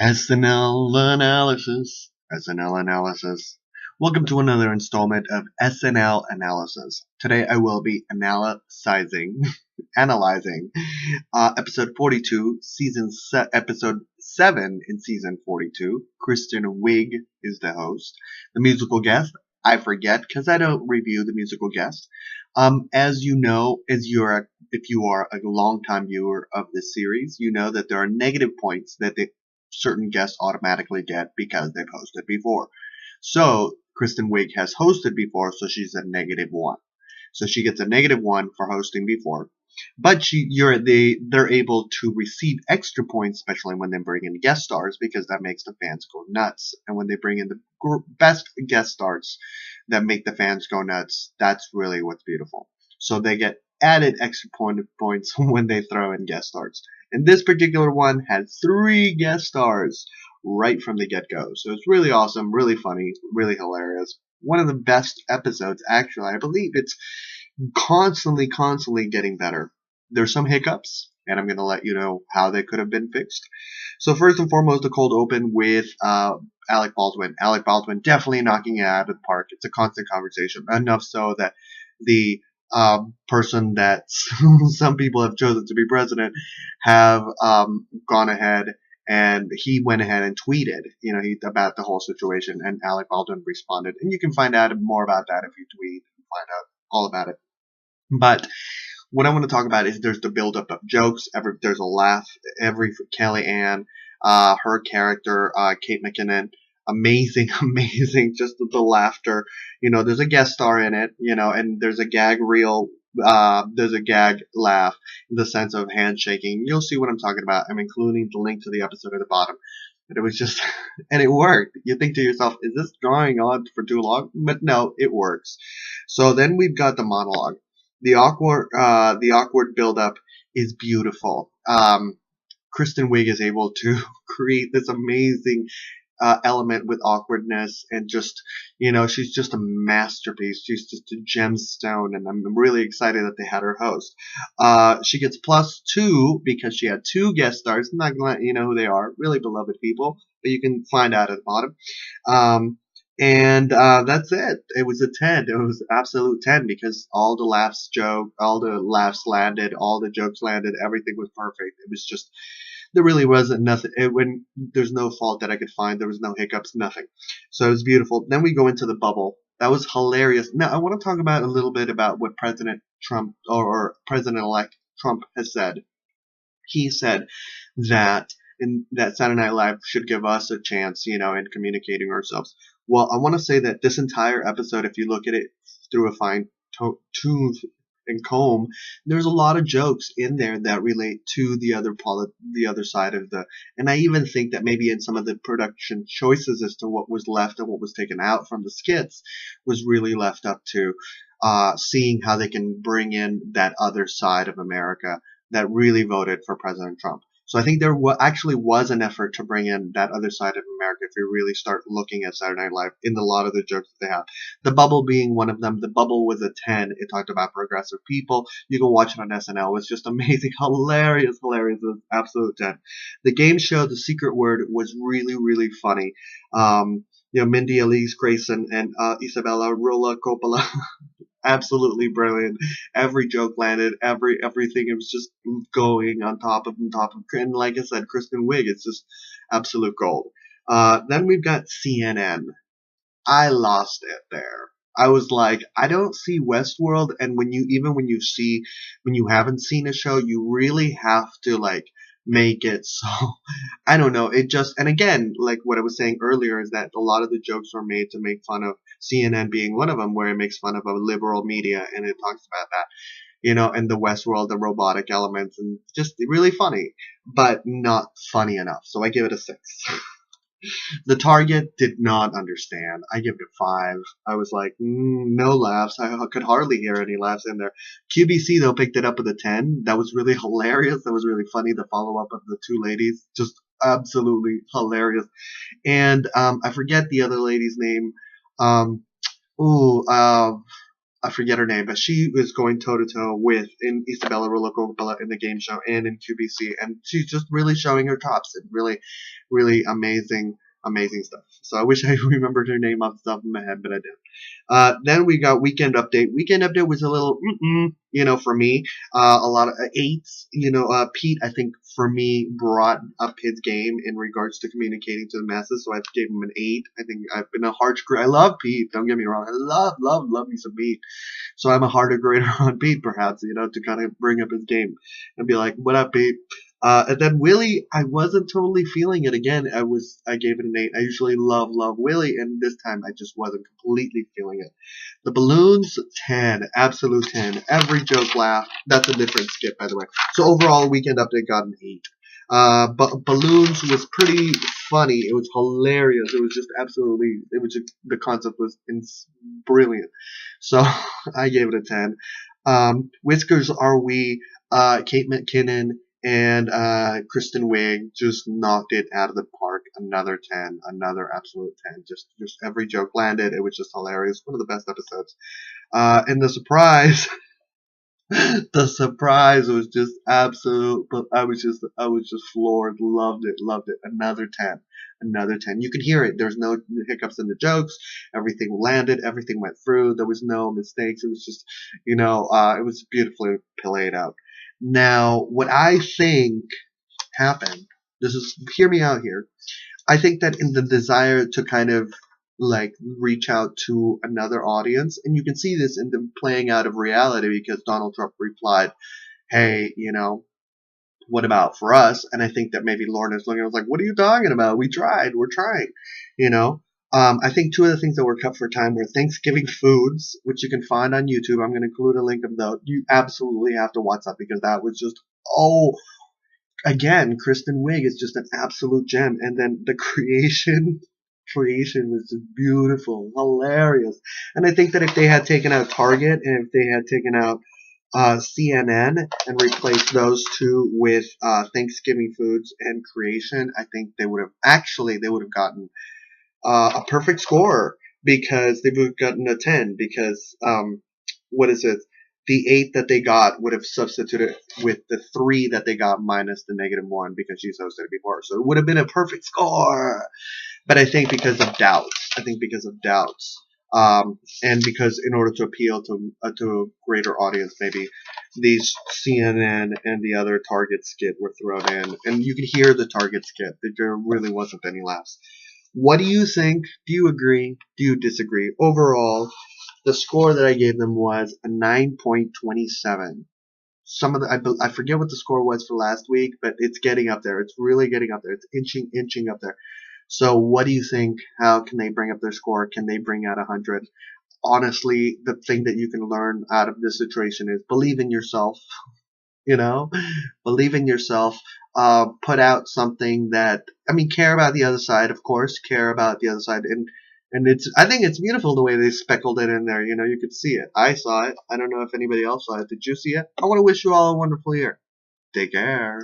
SNL analysis. SNL analysis. Welcome to another installment of SNL analysis. Today I will be analyzing episode 42, episode 7 in season 42. Kristen Wiig is the host. The musical guest, I forget because I don't review the musical guest. As you know, if you are a longtime viewer of this series, you know that there are negative points that certain guests automatically get because they've hosted before. So Kristen Wiig has hosted before, so she's a -1. So she gets a -1 for hosting before. But they're able to receive extra points, especially when they bring in guest stars, because that makes the fans go nuts. And when they bring in the best guest stars that make the fans go nuts, that's really what's beautiful. So they get added extra points when they throw in guest stars. And this particular one had 3 guest stars right from the get-go. So it's really awesome, really funny, really hilarious. One of the best episodes, actually. I believe it's constantly getting better. There's some hiccups, and I'm going to let you know how they could have been fixed. So first and foremost, the cold open with Alec Baldwin. Alec Baldwin definitely knocking it out of the park. It's a constant conversation, enough so that the person that some people have chosen to be president have gone ahead, and he went ahead and tweeted, about the whole situation, and Alec Baldwin responded. And you can find out more about that if you tweet and find out all about it. But what I want to talk about is there's the buildup of jokes. There's a laugh. Every Kellyanne, her character, Kate McKinnon, amazing, amazing. Just the laughter. There's a guest star in it. And there's a gag reel. There's a gag laugh in the sense of handshaking. You'll see what I'm talking about. I'm including the link to the episode at the bottom. But it was just, and it worked. You think to yourself, is this drawing on for too long? But no, it works. So then we've got the monologue. The awkward build-up is beautiful. Kristen Wiig is able to create this amazing element with awkwardness, and just, she's just a masterpiece. She's just a gemstone, and I'm really excited that they had her host. She gets +2 because she had 2 guest stars. I'm not gonna let you know who they are. Really beloved people, but you can find out at the bottom. And that's it. It was a 10. It was absolute 10 because all the laughs landed, all the jokes landed, everything was perfect. It was just, there really wasn't nothing. When there's no fault that I could find, there was no hiccups, nothing. So it was beautiful. Then we go into the bubble. That was hilarious. Now I want to talk about a little bit about what President Trump or President-elect Trump has said. He said that Saturday Night Live should give us a chance, in communicating ourselves. Well, I want to say that this entire episode, if you look at it through a fine tooth and comb, there's a lot of jokes in there that relate to the other side of the. And I even think that maybe in some of the production choices as to what was left and what was taken out from the skits was really left up to seeing how they can bring in that other side of America that really voted for President Trump. So I think there actually was an effort to bring in that other side of America if you really start looking at Saturday Night Live in a lot of the jokes that they have. The Bubble being one of them. The Bubble was a 10. It talked about progressive people. You can watch it on SNL. It was just amazing. Hilarious. It was absolute 10. The game show, The Secret Word, was really, really funny. Mindy, Elise, Grayson, and Isabella Rola Coppola. Absolutely brilliant. Every joke landed. Everything. It was just going on top of. And like I said, Kristen Wiig. It's just absolute gold. Then we've got CNN. I lost it there. I was like, I don't see Westworld, and when you haven't seen a show, you really have to make it so. I don't know. It just, and again, like what I was saying earlier, is that a lot of the jokes were made to make fun of CNN being one of them, where it makes fun of a liberal media, and it talks about that, and the Westworld, the robotic elements, and just really funny, but not funny enough. So I give it a 6. The target did not understand. I give it a 5. I was like, no laughs. I could hardly hear any laughs in there. QBC, though, picked it up with a 10. That was really hilarious. That was really funny. The follow-up of the 2 ladies, just absolutely hilarious. And I forget the other lady's name. I forget her name, but she was going toe to toe with in Isabella Rolocopella in the game show and in QVC, and she's just really showing her tops and really, really amazing stuff. So I wish I remembered her name off the top of my head, but I didn't. Then we got Weekend Update. Weekend Update was a little, for me. A lot of eights. Pete, I think, for me, brought up his game in regards to communicating to the masses, so I gave him an 8. I think I've been a hard grader. I love Pete, don't get me wrong. I love me some Pete. So I'm a harder grader on Pete, perhaps, to kind of bring up his game and be like, what up, Pete? And then Willie, I wasn't totally feeling it again. I gave it an 8. I usually love Willie, and this time I just wasn't completely feeling it. The balloons, 10, absolute 10. Every joke laugh. That's a different skit, by the way. So overall, Weekend Update got an 8. But balloons was pretty funny. It was hilarious. It was just absolutely. The concept was brilliant. So I gave it a 10. Whiskers Are We? Kate McKinnon and Kristen Wiig just knocked it out of the park. Another 10, another absolute 10. Just every joke landed. It was just hilarious. One of the best episodes. And the surprise, the surprise was just absolute. But I was just floored. Loved it. Another 10. Another 10. You could hear it. There's no hiccups in the jokes. Everything landed. Everything went through. There was no mistakes. It was just, it was beautifully played out. Now, what I think happened, hear me out here. I think that in the desire to kind of like reach out to another audience, and you can see this in the playing out of reality because Donald Trump replied, hey, what about for us? And I think that maybe Lauren is looking, I was like, what are you talking about? We're trying, I think two of the things that were cut for time were Thanksgiving foods, which you can find on YouTube. I'm going to include a link of those. You absolutely have to watch that because that was just, again, Kristen Wiig is just an absolute gem. And then the creation was just beautiful, hilarious. And I think that if they had taken out Target and if they had taken out CNN and replaced those two with Thanksgiving foods and creation, I think they would have gotten a perfect score because they would have gotten a 10 because what is it? The 8 that they got would have substituted with the 3 that they got minus the -1 because she's hosted it before. So it would have been a perfect score. But I think because of doubts. And because in order to appeal to a greater audience, maybe these CNN and the other Target skit were thrown in. And you could hear the Target skit. There really wasn't any laughs. What do you think? Do you agree? Do you disagree? Overall, the score that I gave them was a 9.27. I forget what the score was for last week, but it's getting up there. It's really getting up there. It's inching up there. So what do you think? How can they bring up their score? Can they bring out 100? Honestly, the thing that you can learn out of this situation is believe in yourself. Believe in yourself. Put out something that, care about the other side, of course, care about the other side. And I think it's beautiful the way they speckled it in there. You could see it. I saw it. I don't know if anybody else saw it. Did you see it? I want to wish you all a wonderful year. Take care.